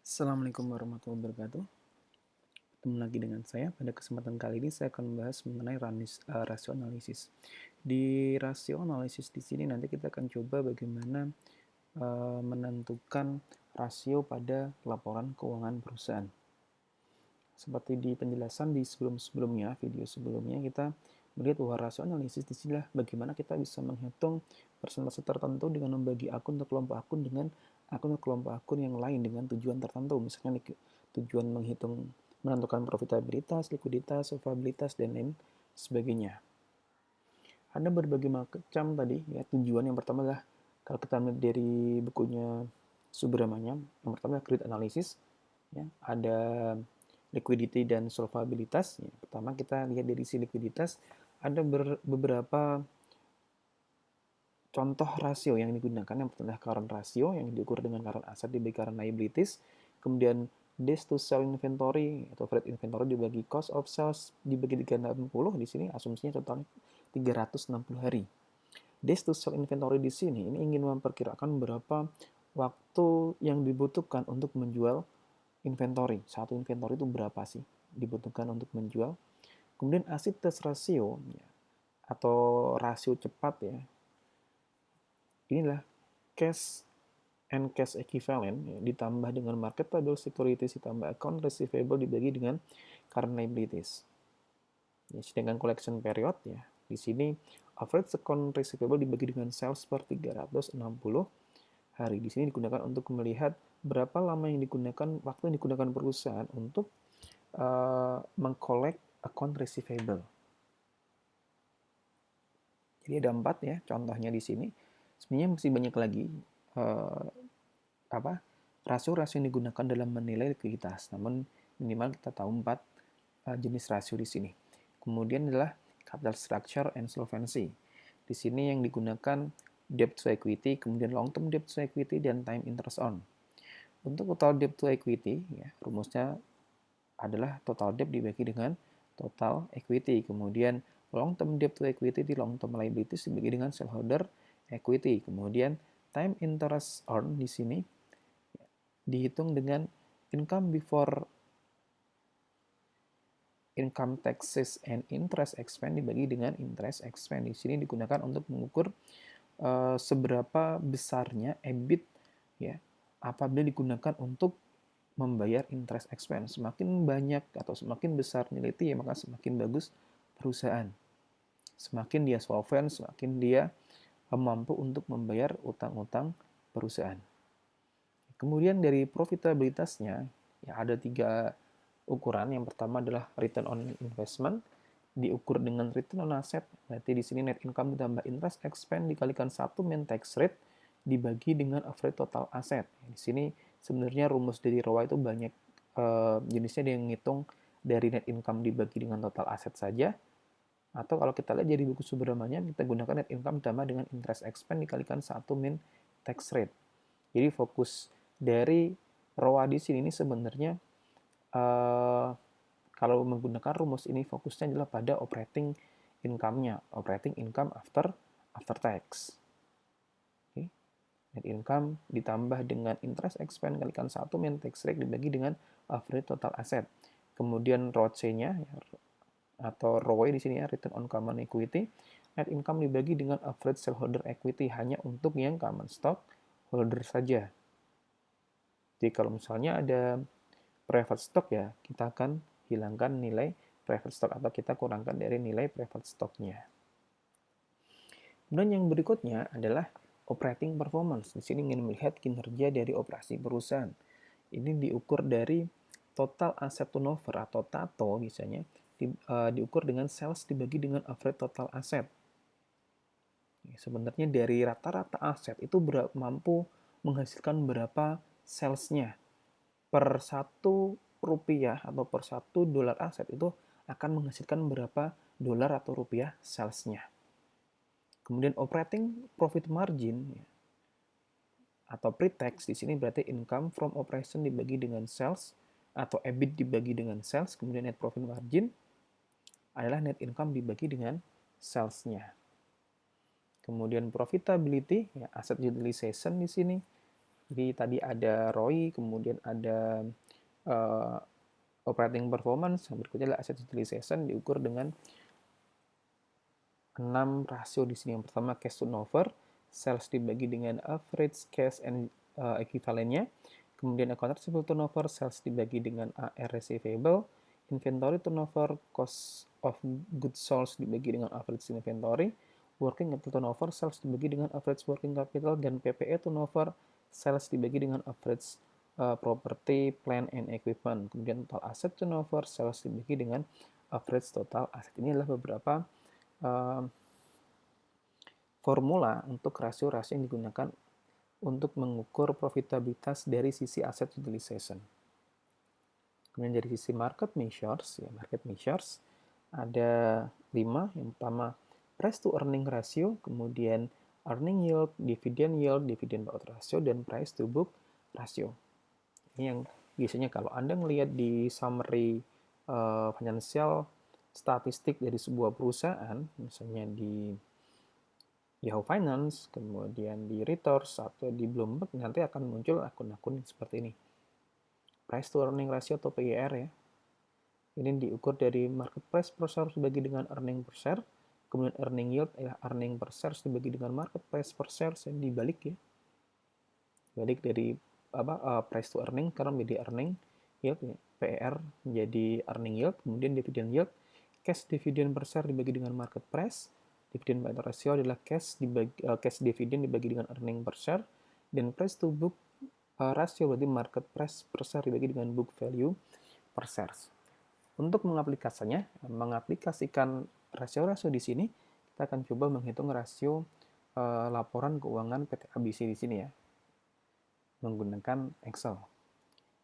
Assalamualaikum warahmatullahi wabarakatuh. Ketemu lagi dengan saya. Pada kesempatan kali ini saya akan membahas mengenai rasio analisis. Di rasio analisis di sini nanti kita akan coba bagaimana menentukan rasio pada laporan keuangan perusahaan. Seperti di penjelasan di sebelum-sebelumnya, video sebelumnya, kita melihat bahwa rasio analisis di sini bagaimana kita bisa menghitung persentase tertentu dengan membagi akun atau kelompok akun dengan akun atau kelompok akun yang lain dengan tujuan tertentu. Misalnya tujuan menentukan profitabilitas, likuiditas, solvabilitas, dan lain sebagainya. Ada berbagai macam tadi ya tujuan. Yang pertama adalah kalau kita melihat dari bukunya Subramanya, yang pertama adalah credit analysis, ya, ada liquidity dan solvabilitas. Ya, pertama kita lihat dari si likuiditas, ada beberapa contoh rasio yang digunakan. Yang pertama current ratio yang diukur dengan current asset dibagi current liabilities, kemudian days to sell inventory atau freight inventory dibagi cost of sales dibagi 360. Di sini asumsinya totalnya 360 hari. Days to sell inventory di sini ini ingin memperkirakan berapa waktu yang dibutuhkan untuk menjual inventory. Satu inventory itu berapa sih dibutuhkan untuk menjual. Kemudian asset test ratio ya, atau rasio cepat ya. Inilah cash and cash equivalent ya, ditambah dengan marketable securities ditambah account receivable dibagi dengan current liabilities. Ya, sedangkan collection period ya di sini average account receivable dibagi dengan sales per 360 hari. Di sini digunakan untuk melihat berapa lama yang digunakan waktu yang digunakan perusahaan untuk mengkolek account receivable. Jadi ada 4 ya contohnya di sini. Sebenarnya masih banyak lagi rasio-rasio yang digunakan dalam menilai likuiditas. Namun minimal kita tahu 4 jenis rasio di sini. Kemudian adalah capital structure and solvency. Di sini yang digunakan debt to equity, kemudian long term debt to equity, dan time interest on. Untuk total debt to equity, ya, rumusnya adalah total debt dibagi dengan total equity. Kemudian long term debt to equity di long term liabilities dibagi dengan shareholder equity. Kemudian time interest on di sini dihitung dengan income before income taxes and interest expense dibagi dengan interest expense. Di sini digunakan untuk mengukur seberapa besarnya EBIT ya apabila digunakan untuk membayar interest expense. Semakin banyak atau semakin besar nilai itu ya maka semakin bagus perusahaan. Semakin dia solvent, semakin dia mampu untuk membayar utang-utang perusahaan. Kemudian dari profitabilitasnya ya ada 3 ukuran. Yang pertama adalah return on investment, diukur dengan return on asset. Berarti di sini net income ditambah interest expense dikalikan 1 min tax rate dibagi dengan average total asset. Di sini sebenarnya rumus dari ROA itu banyak jenisnya, yang ngitung dari net income dibagi dengan total asset saja. Atau kalau kita lihat dari buku Subramanya, kita gunakan net income ditambah dengan interest expense dikalikan 1 min tax rate. Jadi fokus dari ROA di sini sebenarnya kalau menggunakan rumus ini fokusnya adalah pada operating income-nya, operating income after tax. Okay. Net income ditambah dengan interest expense kalikan 1 min tax rate dibagi dengan average total asset. Kemudian ROCE-nya atau ROE di sini ya, return on common equity, net income dibagi dengan average shareholder equity hanya untuk yang common stock holder saja. Jadi kalau misalnya ada private stock ya, kita akan hilangkan nilai private stock atau kita kurangkan dari nilai private stock-nya. Kemudian yang berikutnya adalah operating performance. Di sini ingin melihat kinerja dari operasi perusahaan. Ini diukur dari total asset turnover atau TATO misalnya, diukur dengan sales dibagi dengan average total asset. Sebenarnya dari rata-rata aset itu mampu menghasilkan berapa salesnya. Per 1 rupiah atau per 1 dolar aset itu akan menghasilkan berapa dolar atau rupiah salesnya. Kemudian operating profit margin atau pre-tax di sini berarti income from operation dibagi dengan sales atau EBIT dibagi dengan sales. Kemudian net profit margin adalah net income dibagi dengan sales-nya. Kemudian profitability ya asset utilization di sini Jadi tadi ada ROI, kemudian ada uh, operating performance, yang berikutnya adalah asset utilization diukur dengan 6 rasio di sini. Yang pertama cash turnover, sales dibagi dengan average cash and equivalentnya. Kemudian account receivable turnover, sales dibagi dengan AR receivable, inventory turnover, cost of goods sold dibagi dengan average inventory, working capital turnover, sales dibagi dengan average working capital, dan PPE turnover, sales dibagi dengan average property, plant, and equipment. Kemudian total asset turnover, sales dibagi dengan average total asset. Ini adalah beberapa formula untuk rasio-rasio yang digunakan untuk mengukur profitabilitas dari sisi asset utilization. Kemudian dari sisi market measures, ada 5. Yang pertama price to earning ratio, kemudian earning yield, dividend payout ratio, dan price to book ratio. Ini yang biasanya kalau Anda melihat di summary financial statistik dari sebuah perusahaan, misalnya di Yahoo Finance, kemudian di Reuters atau di Bloomberg, nanti akan muncul akun-akun seperti ini. Price to earning ratio atau PER ya. Ini diukur dari market price per share dibagi dengan earning per share, kemudian earning yield adalah earning per share dibagi dengan market price per share, yang dibalik ya. Balik dari price to earning karena menjadi earning yield ya. PER menjadi earning yield, kemudian dividend yield, cash dividend per share dibagi dengan market price, dividend payout ratio adalah cash dividend dibagi dengan earning per share, dan price to book ratio berarti market price per share dibagi dengan book value per share. Untuk mengaplikasikan rasio-rasio di sini, kita akan coba menghitung rasio laporan keuangan PT ABC di sini ya, menggunakan Excel.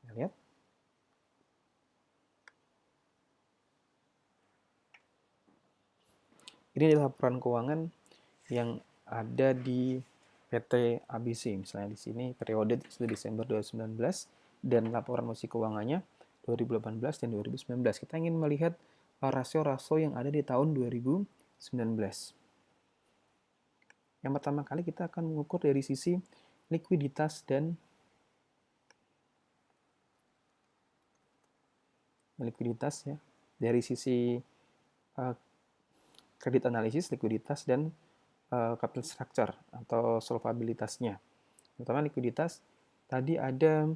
Kita lihat. Ini adalah laporan keuangan yang ada di PT ABC. Misalnya di sini periode Desember 2019 dan laporan musik keuangannya 2018 dan 2019. Kita ingin melihat rasio-rasio yang ada di tahun 2019. Yang pertama kali kita akan mengukur dari sisi likuiditas dan ya, dari sisi kredit analisis, likuiditas, dan capital structure atau solvabilitasnya. Pertama likuiditas, tadi ada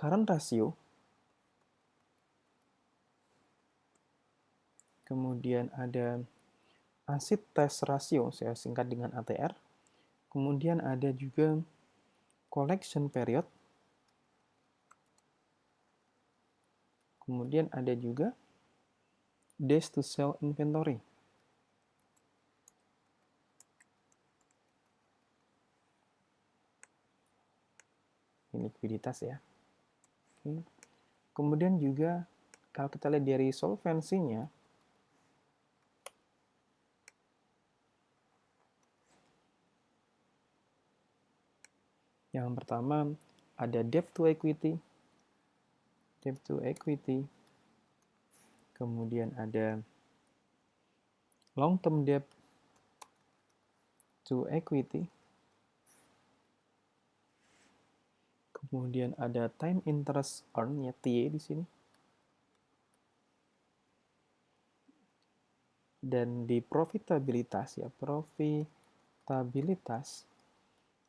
current ratio, kemudian ada acid test ratio, saya singkat dengan ATR, kemudian ada juga collection period, kemudian ada juga days to sell inventory. Ini likuiditas ya. Oke. Kemudian juga kalau kita lihat dari solvensinya, yang pertama ada debt to equity, kemudian ada long term debt to equity, kemudian ada time interest earn ya, TA di sini, dan di profitabilitas ya,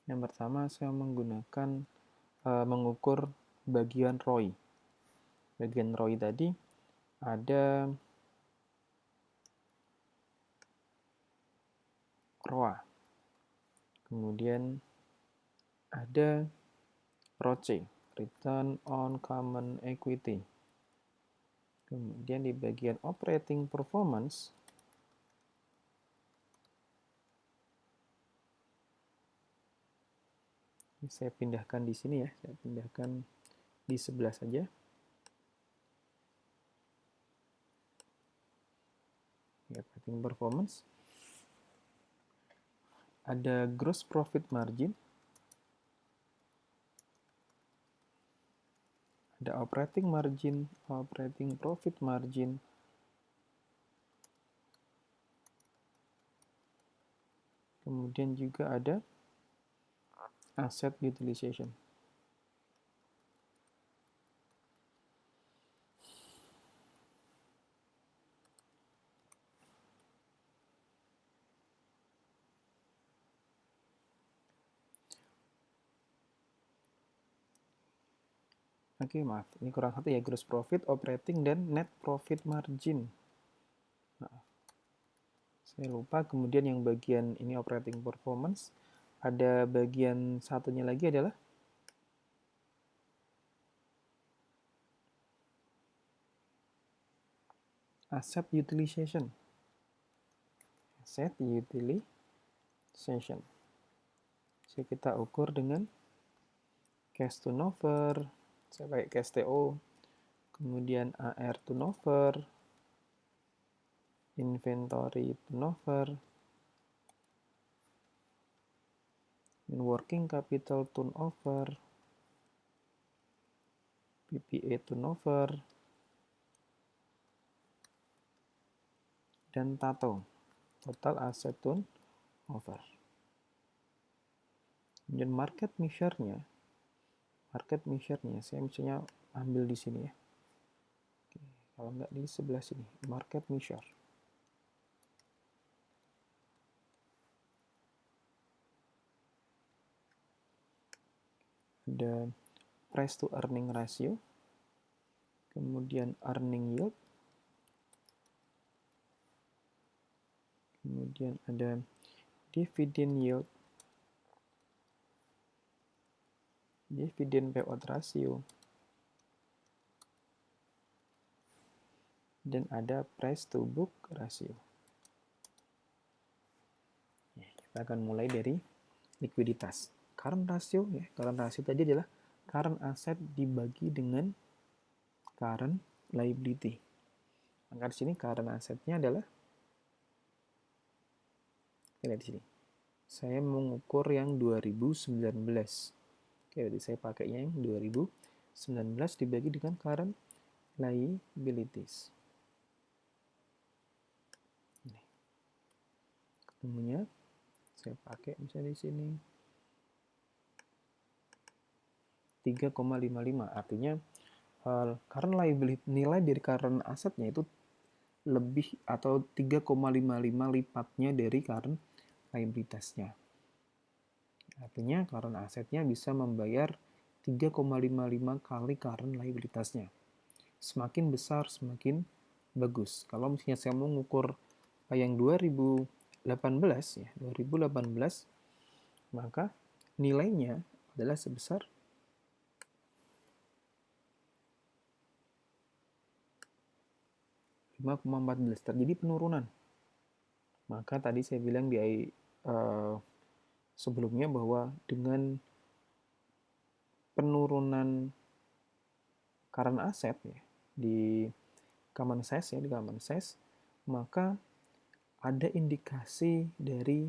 yang pertama saya menggunakan mengukur bagian ROI. Bagian ROI tadi ada ROA, kemudian ada ROCE, Return on Common Equity. Kemudian di bagian operating performance, ini saya pindahkan di sini ya, saya pindahkan di sebelah saja. Operating performance, ada gross profit margin, ada operating margin, operating profit margin, kemudian juga ada Asset utilization. Oke, maaf. Ini kurang satu ya, gross profit, operating, dan net profit margin. Nah, saya lupa. Kemudian yang bagian ini operating performance. Ada bagian satunya lagi adalah asset utilization. Asset utilization. Jadi kita ukur dengan cash turnover. Saya pakai cash TO. Kemudian AR turnover, inventory turnover, working capital turnover, PPA turnover, dan TATO, total asset turnover. Dan market measure-nya, saya misalnya ambil di sini ya. Oke, kalau nggak di sebelah sini, market measure. Ada price to earning ratio, kemudian earning yield, kemudian ada dividend yield, dividend payout ratio, dan ada price to book ratio. Ya, kita akan mulai dari likuiditas. Current ratio, ya, current ratio tadi adalah current asset dibagi dengan current liability. Maka di sini current assetnya adalah, lihat di sini. Saya mengukur yang 2019. Oke, jadi saya pakainya yang 2019 dibagi dengan current liabilities. Ini. Ketemunya saya pakai misalnya di sini 3,55. Artinya current liability, nilai dari current asetnya itu lebih atau 3,55 lipatnya dari current liabilitasnya. Artinya current asetnya bisa membayar 3,55 kali current liabilitasnya. Semakin besar semakin bagus. Kalau misalnya saya mau mengukur yang 2018 ya, 2018 maka nilainya adalah sebesar 5,14. Terjadi penurunan. Maka tadi saya bilang di sebelumnya bahwa dengan penurunan current asset ya, di common size ya, di common size, maka ada indikasi dari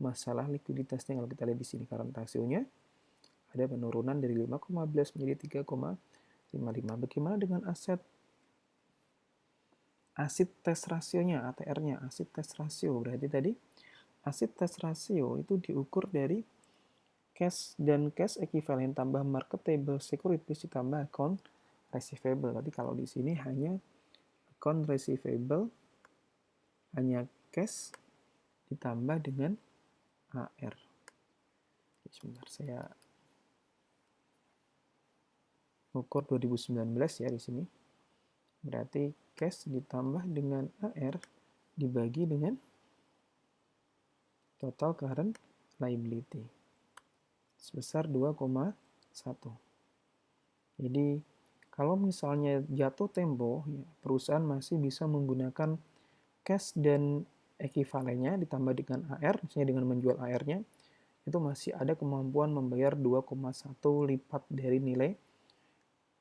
masalah likuiditasnya. Kalau kita lihat di sini current ratio-nya ada penurunan dari 5,11 menjadi 3,55. Bagaimana dengan aset test rasionya, ATR-nya, asset test ratio? Berarti tadi asset test ratio itu diukur dari cash dan cash equivalent tambah marketable securities ditambah account receivable. Tapi kalau di sini hanya account receivable, hanya cash ditambah dengan AR. Sebentar, saya ukur 2019 ya di sini. Berarti cash ditambah dengan AR dibagi dengan total current liability sebesar 2,1. Jadi kalau misalnya jatuh tempo, ya, perusahaan masih bisa menggunakan cash dan ekivalennya ditambah dengan AR, misalnya dengan menjual AR-nya, itu masih ada kemampuan membayar 2,1 lipat dari nilai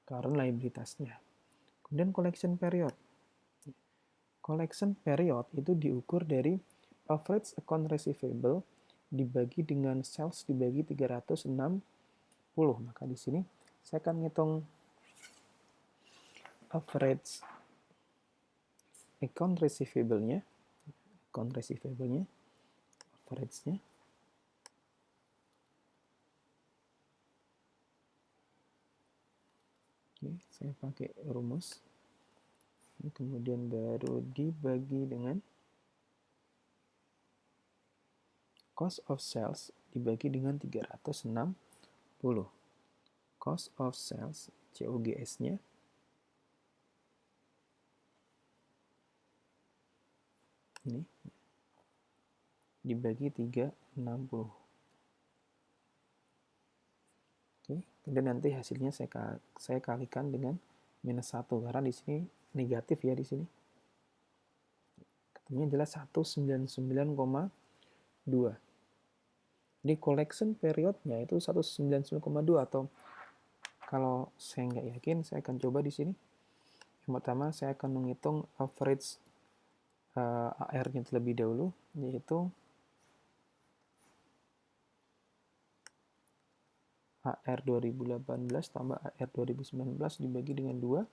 current liabilitasnya. Kemudian collection period. Collection period itu diukur dari average account receivable dibagi dengan sales dibagi 360. Maka di sini saya akan ngitung average account receivable-nya, average-nya Oke, saya pakai rumus. Kemudian baru dibagi dengan cost of sales dibagi dengan 360. Cost of sales, COGS-nya, ini, dibagi 360. Oke, kemudian nanti hasilnya saya kalikan dengan minus 1 karena di sini negatif ya di sini. Ketemunya adalah 199,2. Jadi collection periodnya itu 199,2 atau kalau saya nggak yakin saya akan coba di sini. Yang pertama saya akan menghitung average AR-nya terlebih dahulu, yaitu AR 2018 tambah AR 2019 dibagi dengan 2.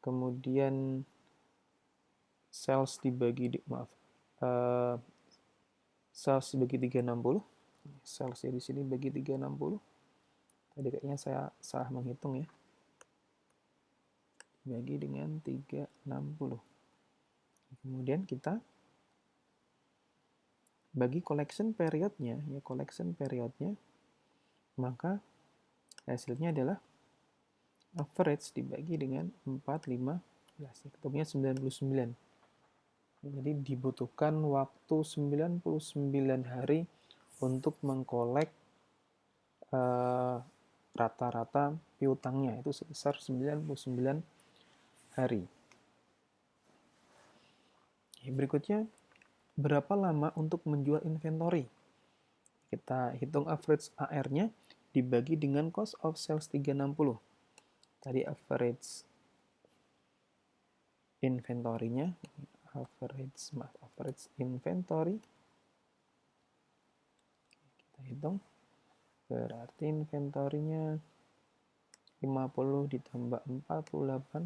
Kemudian sales dibagi sales dibagi 360. Salesnya di sini bagi 360. Tadi kayaknya saya salah menghitung ya. Bagi dengan 360. Kemudian kita bagi collection periodnya, ya collection periodnya, maka hasilnya adalah average dibagi dengan 415. Ketemunya 99. Jadi dibutuhkan waktu 99 hari untuk mengkolek rata-rata piutangnya itu sebesar 99 hari. Berikutnya, berapa lama untuk menjual inventory? Kita hitung average AR-nya dibagi dengan cost of sales 360. Tadi average inventory-nya, average inventory. Kita hitung. Berarti inventory-nya 50 ditambah 48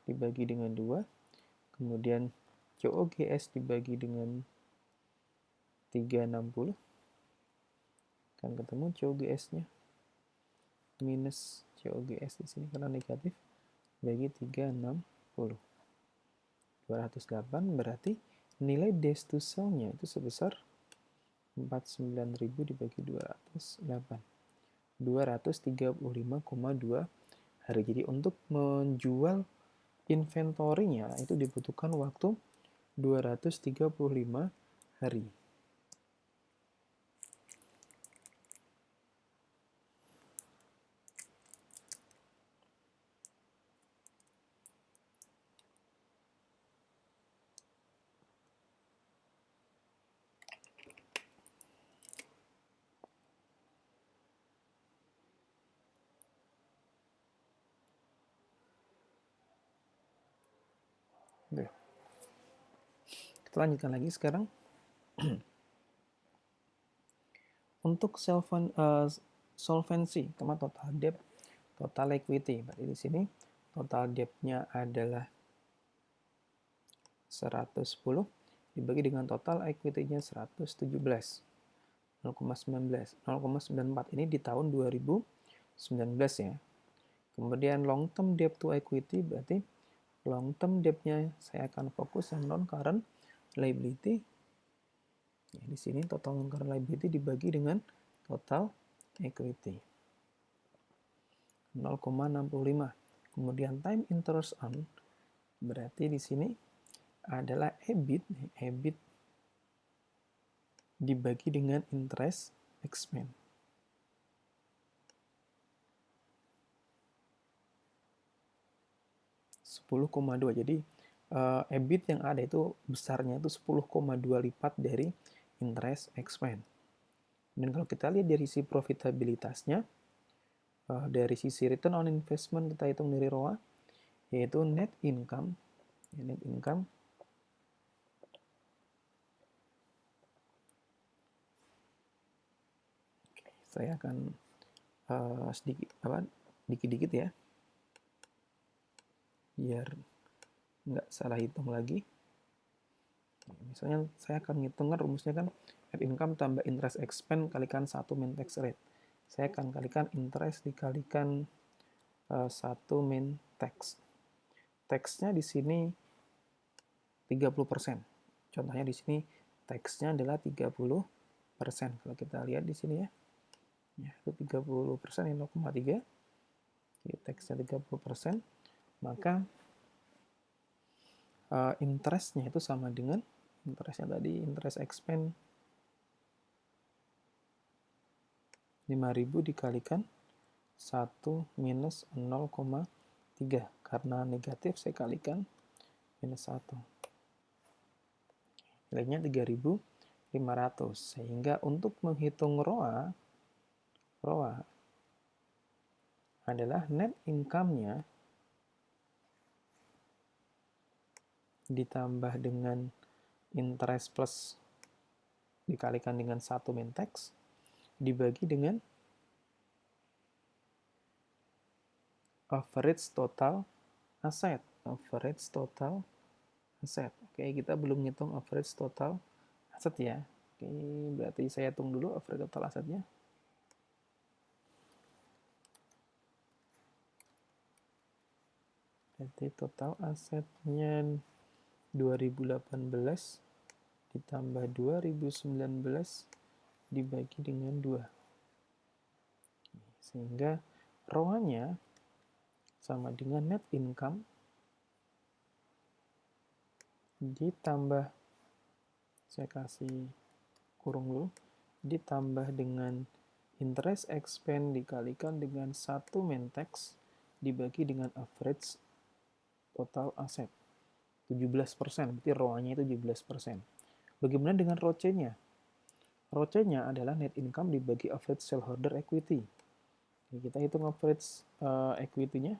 dibagi dengan 2. Kemudian COGS dibagi dengan 360. Kan ketemu COGS-nya minus COGS di sini karena negatif bagi 360. 208 berarti nilai days to sell-nya itu sebesar 49.000 dibagi 208. 235,2 hari. Jadi untuk menjual inventory-nya itu dibutuhkan waktu 235 hari. Kita lanjutkan lagi sekarang. Untuk solvency, teman total debt, total equity. Berarti di sini total debt-nya adalah 110 dibagi dengan total equity-nya 117. 0,94 ini di tahun 2019 ya. Kemudian long term debt to equity berarti long term debt-nya saya akan fokus yang non current liability. Ya, di sini total non current liability dibagi dengan total equity 0,65. Kemudian time interest on berarti di sini adalah EBIT dibagi dengan interest expense. 10,2. Jadi EBIT yang ada itu besarnya itu 10,2 lipat dari interest expense. Dan kalau kita lihat dari sisi profitabilitasnya, dari sisi return on investment kita hitung dari ROA, yaitu net income. Net income saya akan dikit-dikit ya, biar nggak salah hitung lagi. Misalnya saya akan ngitungkan rumusnya kan net income tambah interest expense kalikan 1 min tax rate. Saya akan kalikan interest dikalikan satu main text. Teksnya di sini 30%. Contohnya di sini teksnya adalah 30%. Kalau kita lihat di sini ya. Ya, itu 30% yang 0,3. Teksnya 30%, maka interestnya itu sama dengan interestnya tadi, interest expense 5.000 dikalikan 1 minus 0,3. Karena negatif saya kalikan minus 1. Nilainya 3.500. Sehingga untuk menghitung ROA adalah net income-nya ditambah dengan interest plus dikalikan dengan 1 min tax dibagi dengan average total asset. Average total asset. Oke, kita belum ngitung average total asset ya. Oke, berarti saya hitung dulu average total asetnya. Jadi total asetnya 2018 ditambah 2019 dibagi dengan 2. Sehingga ROA-nya sama dengan net income ditambah, saya kasih kurung dulu, ditambah dengan interest expense dikalikan dengan 1 min tax dibagi dengan average total asset 17%, berarti ROA-nya itu 17%. Bagaimana dengan ROCE-nya? ROCE-nya adalah net income dibagi average shareholder equity. Jadi kita hitung average equity-nya.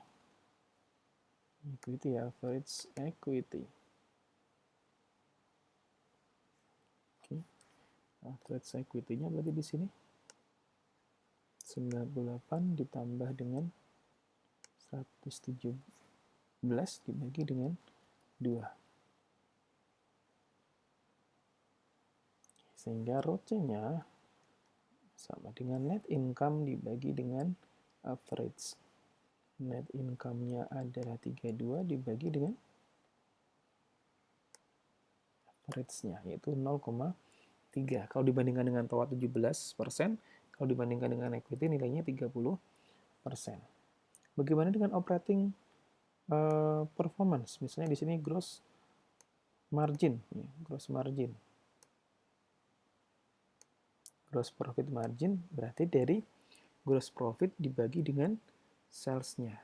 Equity ya, average equity. Oke. Average equity-nya berarti di sini 98 ditambah dengan 117 dibagi dengan 2. Sehingga ROCE-nya sama dengan net income dibagi dengan average. Net income-nya adalah 32 dibagi dengan average-nya, yaitu 0,3. Kalau dibandingkan dengan ROA 17%, kalau dibandingkan dengan equity nilainya 30%. Bagaimana dengan operating performance? Misalnya di sini gross margin, ya, gross margin. Gross profit margin berarti dari gross profit dibagi dengan sales-nya.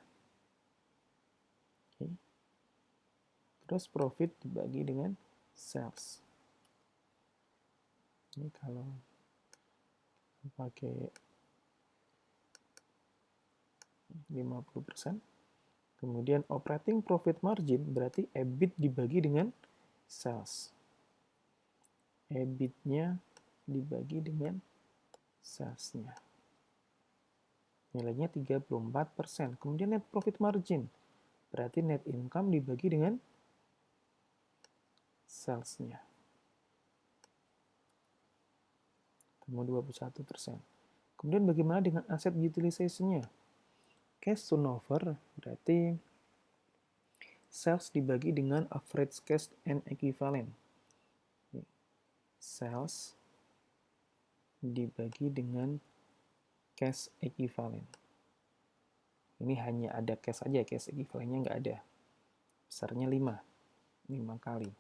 Okay. Gross profit dibagi dengan sales. Ini kalau pakai 50%. Kemudian operating profit margin berarti EBIT dibagi dengan sales. EBIT-nya dibagi dengan sales-nya. Nilainya 34%. Kemudian net profit margin berarti net income dibagi dengan sales-nya. Temu 21%. Kemudian bagaimana dengan asset utilization-nya? Cash turnover berarti sales dibagi dengan average cash and equivalent. Sales dibagi dengan cash equivalent. Ini hanya ada cash saja, cash equivalent-nya nggak ada. Besarnya 5 kali.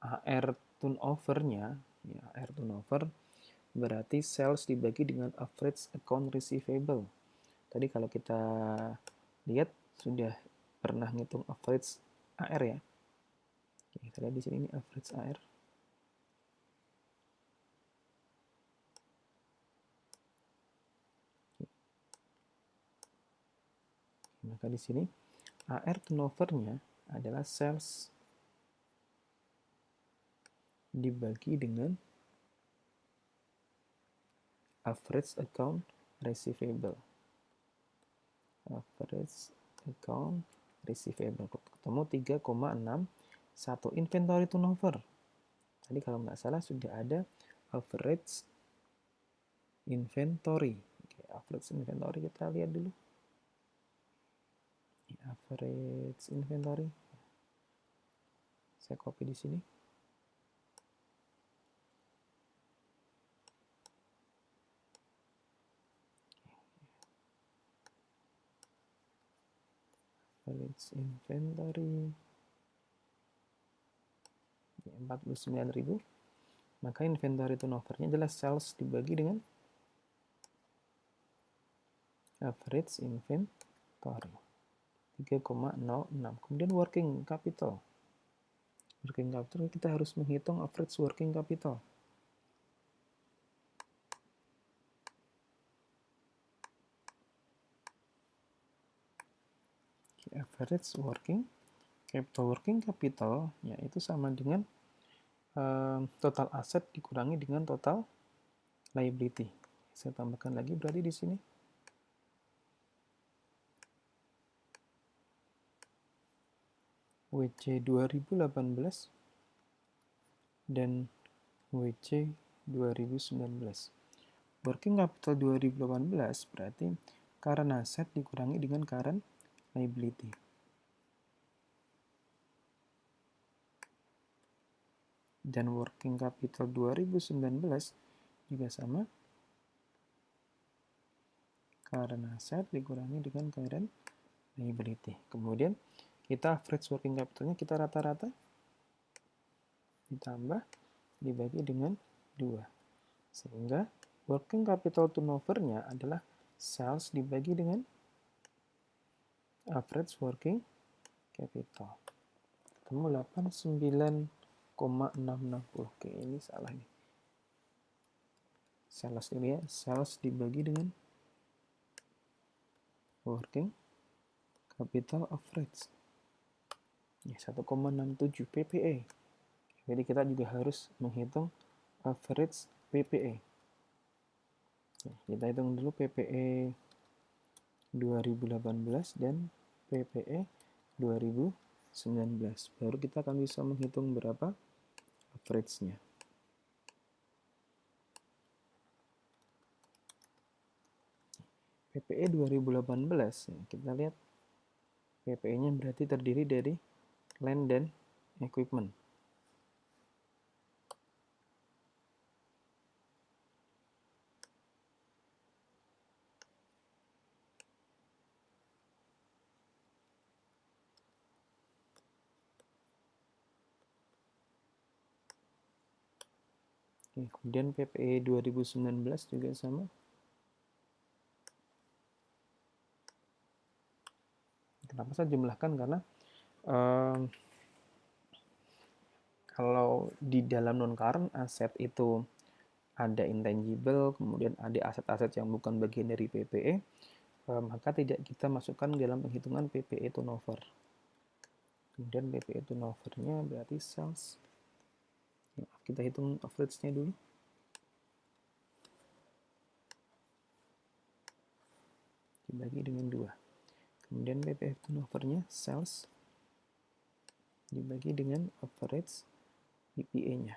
AR turnover-nya, ya, AR turnover berarti sales dibagi dengan average account receivable. Tadi kalau kita lihat sudah pernah ngitung average AR ya. Kita lihat di sini ini average AR. Maka di sini AR turnover-nya adalah sales dibagi dengan average account receivable. Average account receivable ketemu 3,61 inventory turnover. Tadi kalau nggak salah sudah ada average inventory. Oke, average inventory kita lihat dulu. average inventory. Saya copy di sini. Average inventory 49.000. Maka inventory turnover-nya adalah sales dibagi dengan average inventory 3,06. Kemudian working capital. Working capital kita harus menghitung average working capital. Average working capital yaitu sama dengan total aset dikurangi dengan total liability. Saya tambahkan lagi berarti di sini WC 2018 dan WC 2019. Working capital 2018 berarti current asset dikurangi dengan current liability. Dan working capital 2019 juga sama. Current asset dikurangi dengan current liability. Kemudian kita average working capital-nya kita rata-rata ditambah dibagi dengan 2. Sehingga working capital turnover-nya adalah sales dibagi dengan average working capital. Ketemu 89,660. Oke, ini salah nih. Sales dulu ya. Sales dibagi dengan working capital average. 1,67 PPE. Jadi kita juga harus menghitung average PPE. Kita hitung dulu PPE 2018 dan PPE 2019. Baru kita akan bisa menghitung berapa average-nya. PPE 2018, kita lihat PPE-nya berarti terdiri dari land dan equipment. Oke, kemudian PPE 2019 juga sama. Kenapa saya jumlahkan? Karena kalau di dalam non-current asset itu ada intangible, kemudian ada aset-aset yang bukan bagian dari PPE, maka tidak kita masukkan dalam penghitungan PPE turnover. Kemudian PPE turnover-nya berarti sales. Kita hitung average-nya dulu. Dibagi dengan 2. Kemudian PPE turnover-nya sales dibagi dengan average PPE-nya.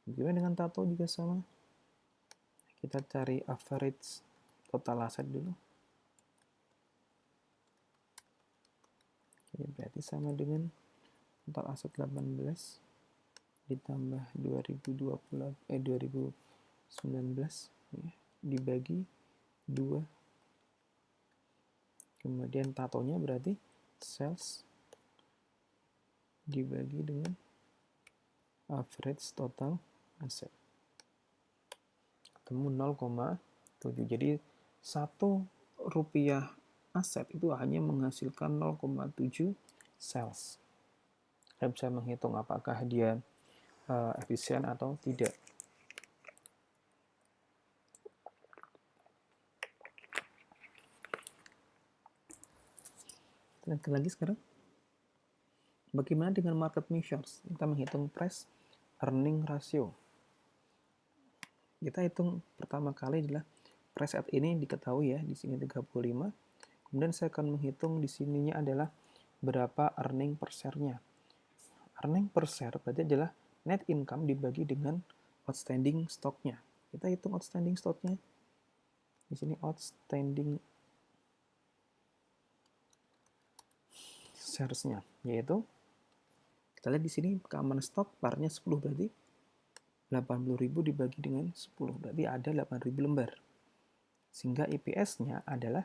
Bagaimana dengan tato juga sama. Kita cari average total aset dulu. Jadi berarti sama dengan total aset 18 ditambah 2019 ya, dibagi 2. Kemudian tatonya berarti sales dibagi dengan average total aset. Ketemu 0,7. Jadi 1 rupiah aset itu hanya menghasilkan 0,7 sales. Saya bisa menghitung apakah dia efisien atau tidak. Lihat lagi sekarang. Bagaimana dengan market measures? Kita menghitung price earning ratio. Kita hitung pertama kali adalah price saat ini diketahui ya, di sini 35. Kemudian saya akan menghitung di sininya adalah berapa earning per share-nya. Earning per share berarti adalah net income dibagi dengan outstanding stock-nya. Kita hitung outstanding stock-nya. Di sini outstanding shares-nya, yaitu kita lihat di sini common stock parnya 10 berarti 80.000 dibagi dengan 10 berarti ada 8.000 lembar. Sehingga EPS-nya adalah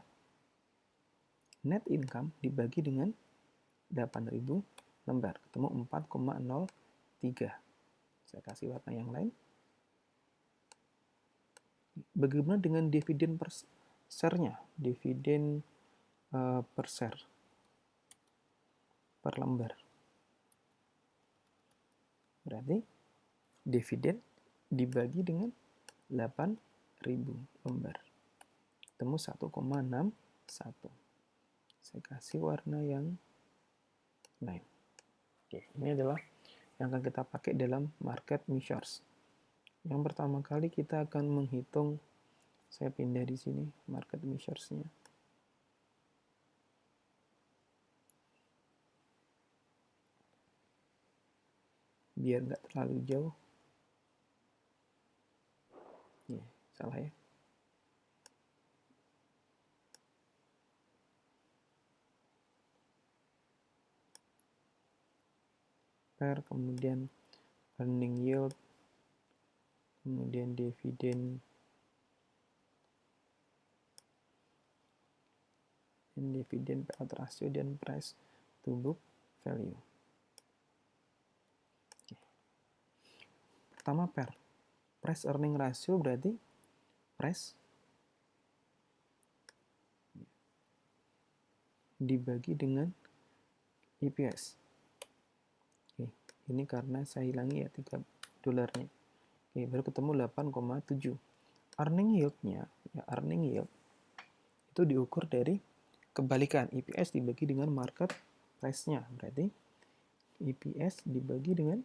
net income dibagi dengan 8.000 lembar, ketemu 4,03. Saya kasih warna yang lain. Bagaimana dengan dividen per share-nya? Dividen per share per lembar. Berarti dividen dibagi dengan 8.000 lembar. Ketemu 1,61. Saya kasih warna yang lain. Oke, ini adalah yang akan kita pakai dalam market measures. Yang pertama kali kita akan menghitung, saya pindah di sini market measures-nya. Biar nggak terlalu jauh. Ya, salah ya. Per, kemudian earning yield, kemudian dividen, payout ratio, dan price to book value. Oke. Pertama per, price earning ratio berarti price dibagi dengan EPS. Oke, ini karena saya hilangi ya $3. Oke, baru ketemu 8,7. Earning yield-nya, ya earning yield itu diukur dari kebalikan EPS dibagi dengan market price-nya. Berarti EPS dibagi dengan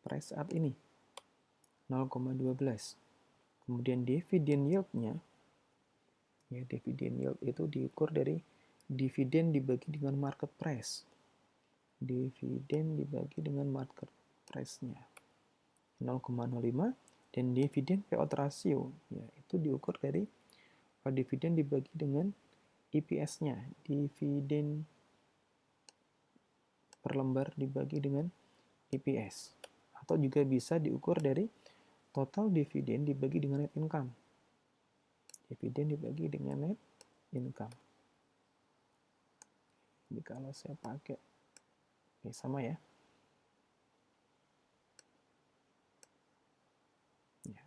price saat ini 0,12. Kemudian dividen yield-nya, ya dividen yield itu diukur dari dividen dibagi dengan market price. Dividen dibagi dengan market price-nya 0,05, dan dividen payout ratio ya itu diukur dari dividen dibagi dengan EPS-nya, dividen per lembar dibagi dengan EPS, atau juga bisa diukur dari total dividen dibagi dengan net income. Dividen dibagi dengan net income. Jadi kalau saya pakai sama ya.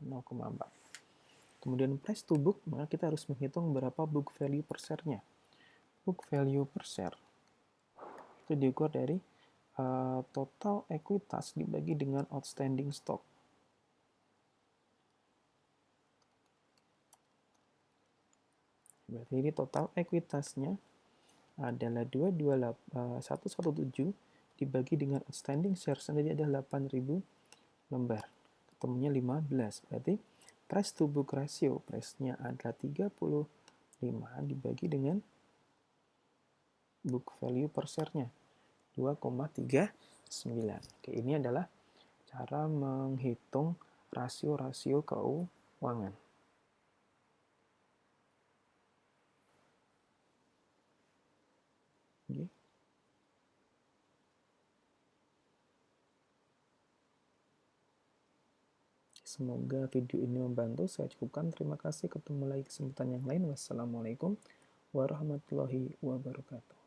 0,4. Kemudian price to book, maka kita harus menghitung berapa book value per share-nya. Book value per share itu diukur dari total ekuitas dibagi dengan outstanding stock. Berarti ini total ekuitasnya adalah 117 dibagi dengan outstanding shares, jadi ada 8.000 lembar. Ketemunya 15. Berarti price to book ratio, price-nya adalah 35 dibagi dengan book value per share-nya 2,39. Oke, ini adalah cara menghitung rasio-rasio keuangan. Oke. Semoga video ini membantu. Saya cukupkan. Terima kasih. Ketemu lagi kesempatan yang lain. Wassalamualaikum warahmatullahi wabarakatuh.